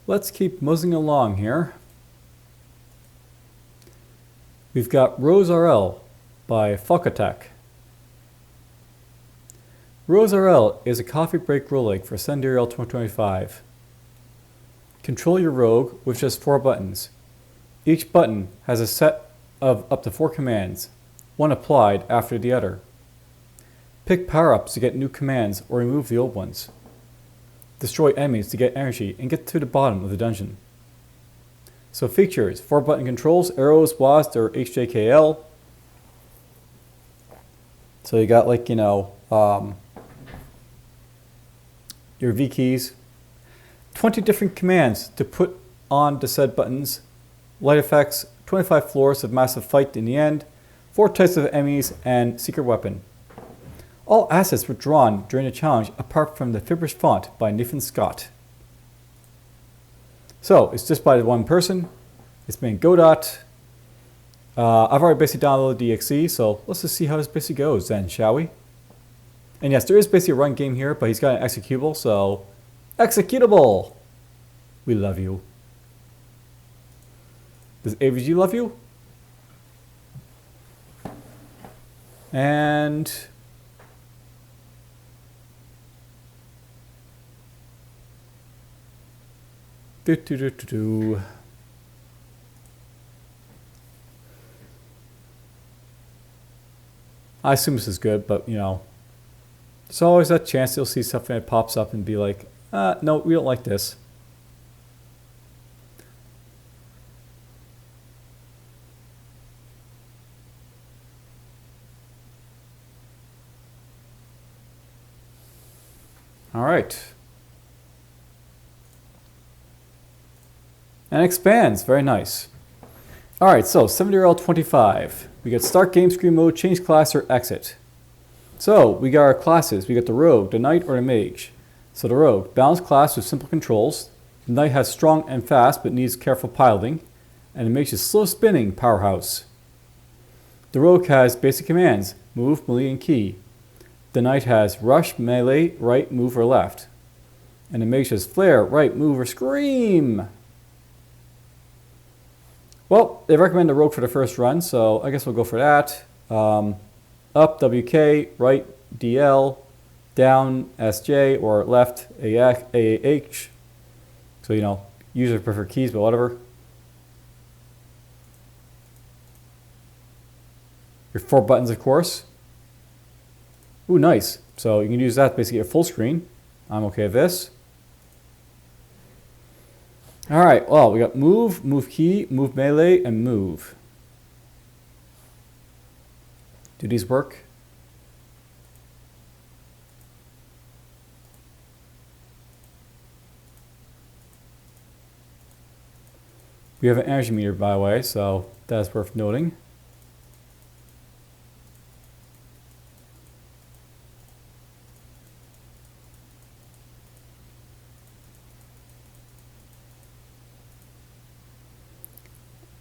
Let's keep moseying along here. We've got RoseRL by DFuxa. RoseRL is a coffee break roguelike for RoseRL 2025. Control your rogue with just 4 buttons. Each button has a set of up to 4 commands, one applied after the other. Pick power-ups to get new commands or remove the old ones. Destroy enemies to get energy and get to the bottom of the dungeon. So features, 4-button controls, arrows, WASD, or HJKL. So you got like, your V keys. 20 different commands to put on the said buttons. Light effects, 25 floors of massive fight in the end, 4 types of enemies, and secret weapon. All assets were drawn during the challenge apart from the fibrous font by Nathan Scott. So it's just by one person. It's been Godot. I've already basically downloaded the exe, so let's just see how this basically goes then, shall we? And yes, there is basically a run game here, but he's got an executable, so executable! We love you. Does AVG love you? And I assume this is good, but there's always that chance you'll see something that pops up and be like, no, we don't like this. All right. And expands, very nice. All right, so 70RL 25. We got start game screen mode, change class, or exit. So we got our classes. We got the rogue, the knight, or the mage. So the rogue, balanced class with simple controls. The knight has strong and fast, but needs careful piloting. And the mage is slow spinning powerhouse. The rogue has basic commands, move, melee, and key. The knight has rush, melee, right, move, or left. And the mage has flare, right, move, or scream. Well, they recommend the rogue for the first run, so I guess we'll go for that. Up, WK, right, DL, down, SJ, or left, AH. So, user prefer keys, but whatever. Your 4 buttons, of course. Ooh, nice. So you can use that to basically get full screen. I'm okay with this. All right, well, we got move, move key, move melee, and move. Do these work? We have an energy meter, by the way, so that's worth noting.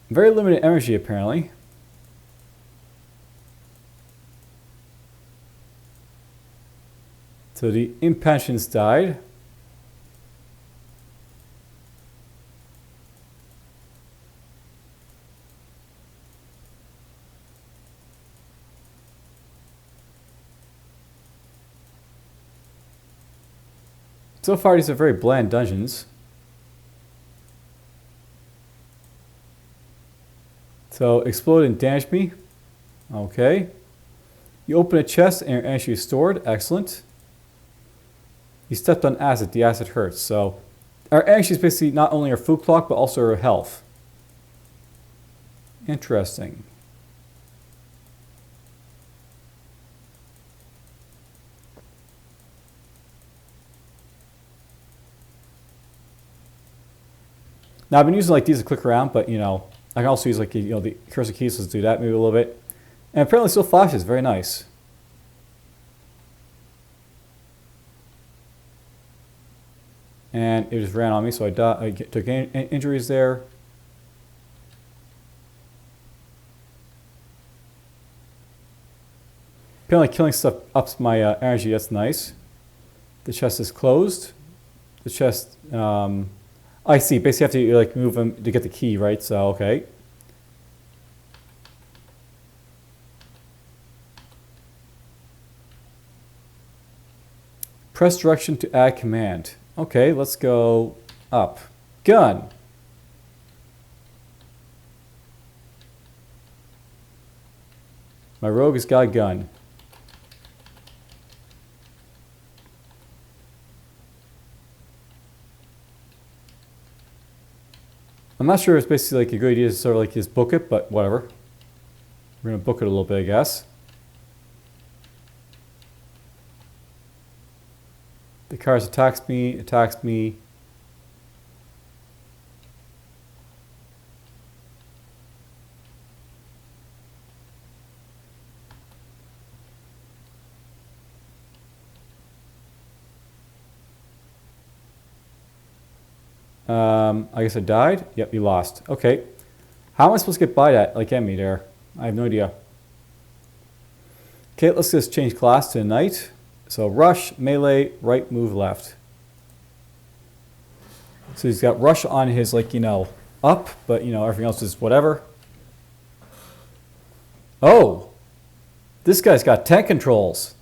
Very limited energy, apparently. So the impatience died. So far, these are very bland dungeons. So explode and damage me. Okay. You open a chest and your energy is stored. Excellent. You stepped on acid. The acid hurts. So our energy is basically not only our food clock, but also our health. Interesting. Now I've been using like these to click around, but I can also use like the cursor keys to do that maybe a little bit. And apparently still flashes, very nice. And it just ran on me, so I took injuries there. Apparently killing stuff ups my energy, that's nice. The chest is closed. The chest, I see. Basically, you have to like move them to get the key, right? So okay. Press direction to add command. Okay, let's go up. Gun. My rogue has got a gun. I'm not sure if it's basically like a good idea to sort of like just book it, but whatever. We're going to book it a little bit, I guess. The cars attacks me. I guess I died. Yep, you lost. Okay. How am I supposed to get by that? Like enemy there. I have no idea. Okay, let's just change class to knight. So rush, melee, right, move, left. So he's got rush on his, like, up, but, everything else is whatever. Oh! This guy's got tank controls.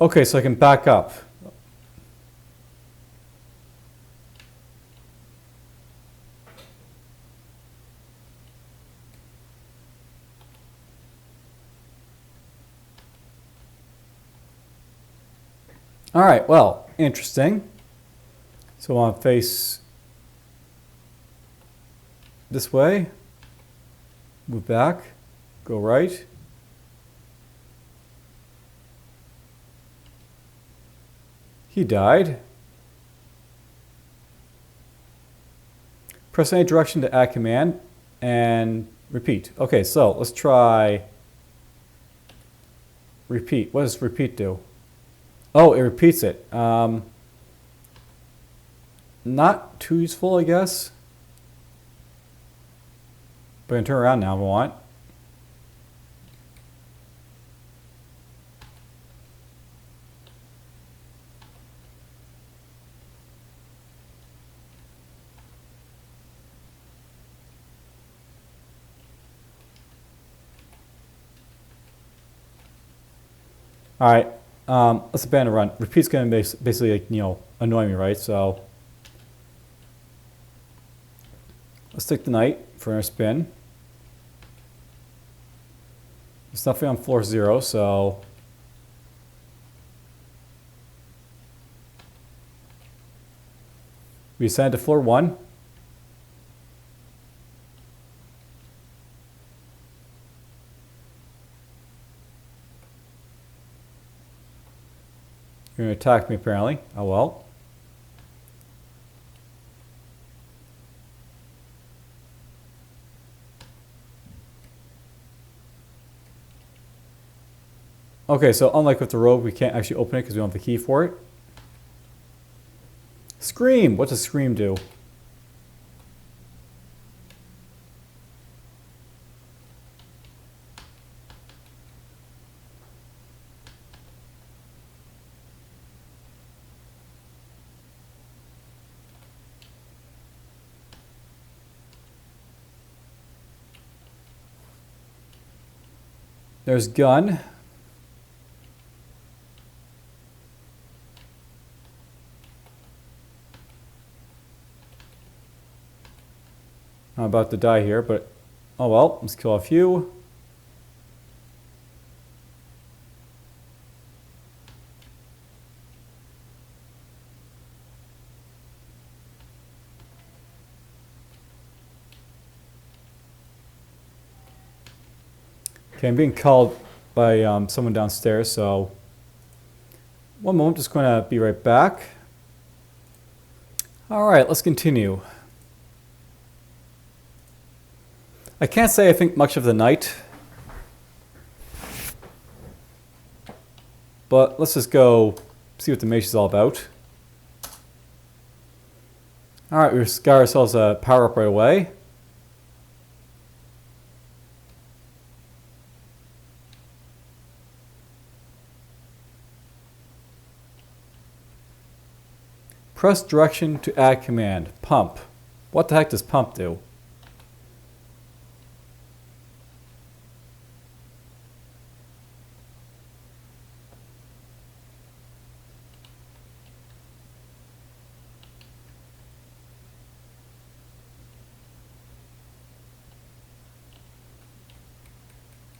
Okay, so I can back up. All right, well, interesting. So I want to face this way, move back, go right. He died. Press any direction to add command and repeat. Okay, so let's try repeat. What does repeat do? Oh, it repeats it. Not too useful, I guess. But I can turn around now if I want. All right, let's abandon run. Repeat's going to basically, like, annoy me, right? So let's take the knight for a spin. There's nothing on floor 0, so we ascend to floor 1. You're going to attack me, apparently. Oh well. Okay, so unlike with the rogue, we can't actually open it because we don't have the key for it. Scream! What does scream do? There's gun. I'm about to die here, but oh well, let's kill a few. Okay, I'm being called by someone downstairs, so one moment, just going to be right back. All right, let's continue. I can't say I think much of the knight, but let's just go See what the mage is all about. Alright, we got ourselves a power up right away. Press direction to add command. Pump. What the heck does pump do?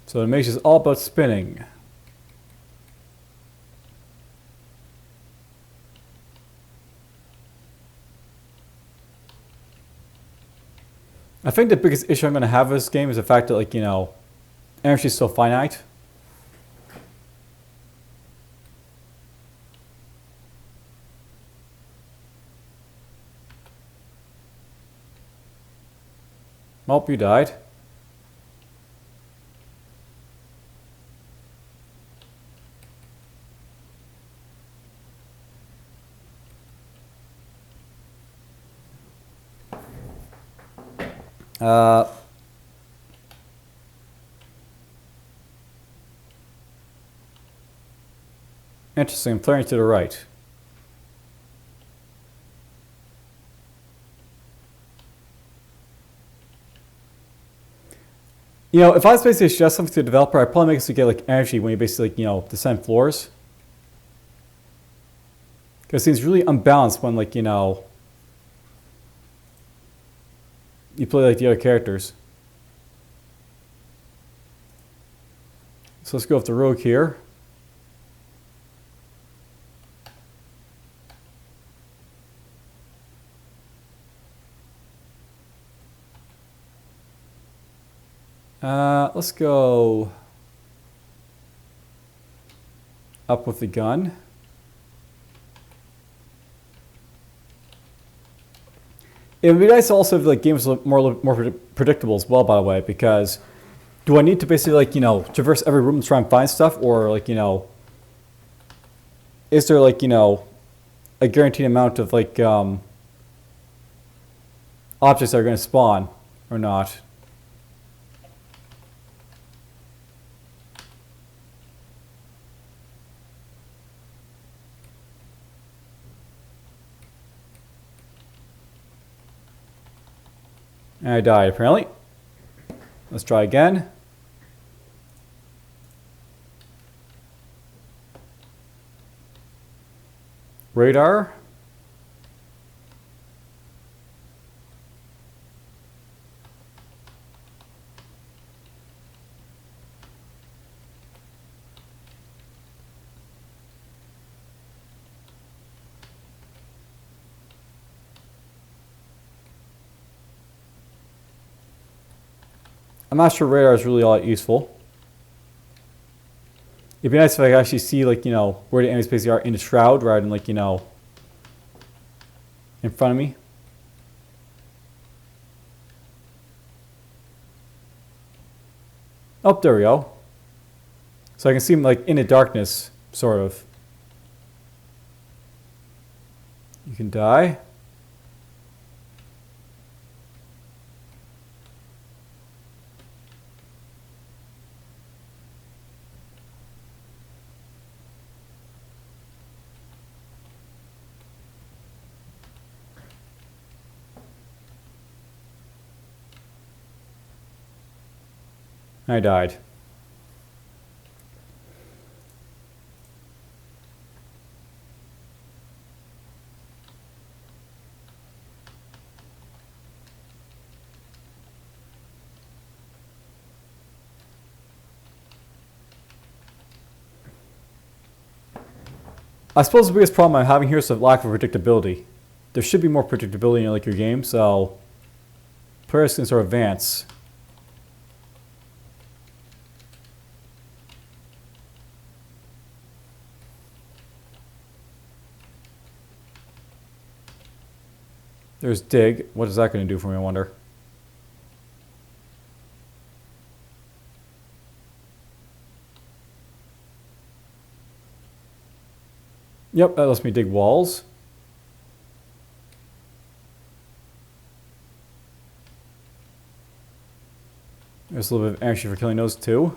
So the mage is all about spinning. I think the biggest issue I'm going to have with this game is the fact that, like, you know, energy is so finite. Oh, you died. Interesting, I'm flaring to the right. You know, if I was basically suggest something to the developer, I'd probably make it so you get like energy when you basically, like, you know, descend floors. Because it seems really unbalanced when, like, you know, you play like the other characters. So let's go with the rogue here. Let's go up with the gun. It would be nice also if, like, games look more predictable as well, by the way, because do I need to basically, like, you know, traverse every room and try and find stuff, or, like, you know, is there, like, you know, a guaranteed amount of, like, objects that are going to spawn or not? And I died, apparently. Let's try again. Radar. I'm not sure radar is really all that useful. It'd be nice if I could actually see, like, you know, where the enemies basically are in the shroud rather than, like, you know, in front of me. Oh, there we go. So I can see them, like, in the darkness, sort of. You can die. I died. I suppose the biggest problem I'm having here is the lack of predictability. There should be more predictability in, like, your game, so players can sort of advance. There's dig. What is that going to do for me, I wonder? Yep, that lets me dig walls. There's a little bit of energy for killing those too.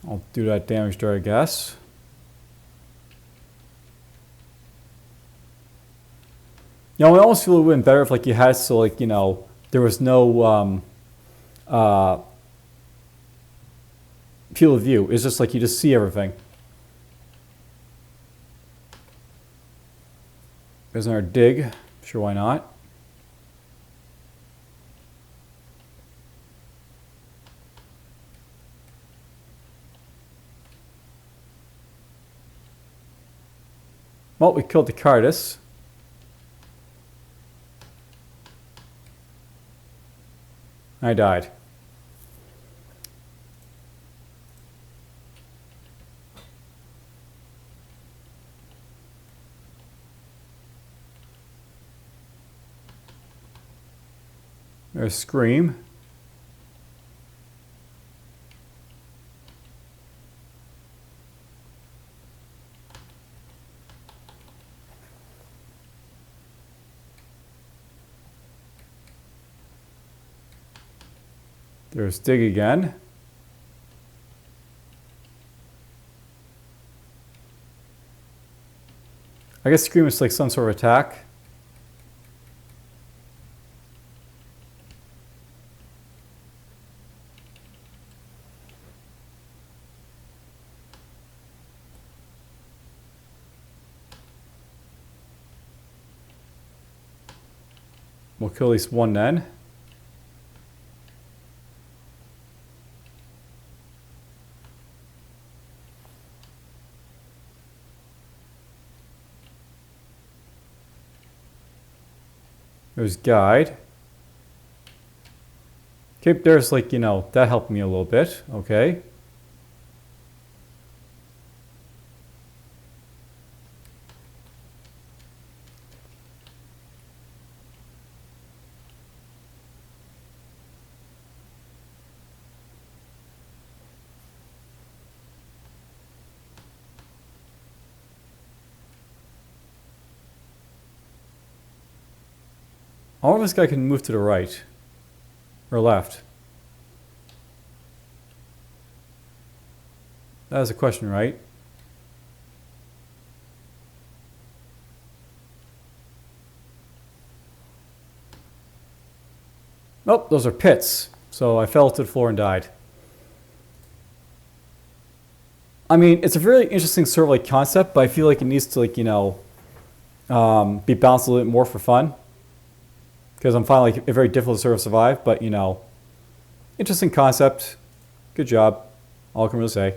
I'll do that damage there, I guess. You know, I almost feel it would have been better if, like, you had so, like, you know, there was no field of view. It's just like you just see everything. There's another dig. Sure, why not? Well, we killed the Cardis. I died. There's Scream. There's Dig again. I guess Scream is like some sort of attack. We'll kill at least one then. There's Guide. Okay, there's like, you know, that helped me a little bit. Okay. I wonder if this guy can move to the right or left. That is a question, right? Nope, those are pits. So I fell to the floor and died. I mean, it's a really interesting sort of like concept, but I feel like it needs to, like, you know, be balanced a little bit more for fun. Because I'm finding like it very difficult to sort of survive, but, you know, interesting concept. Good job. All I can really say.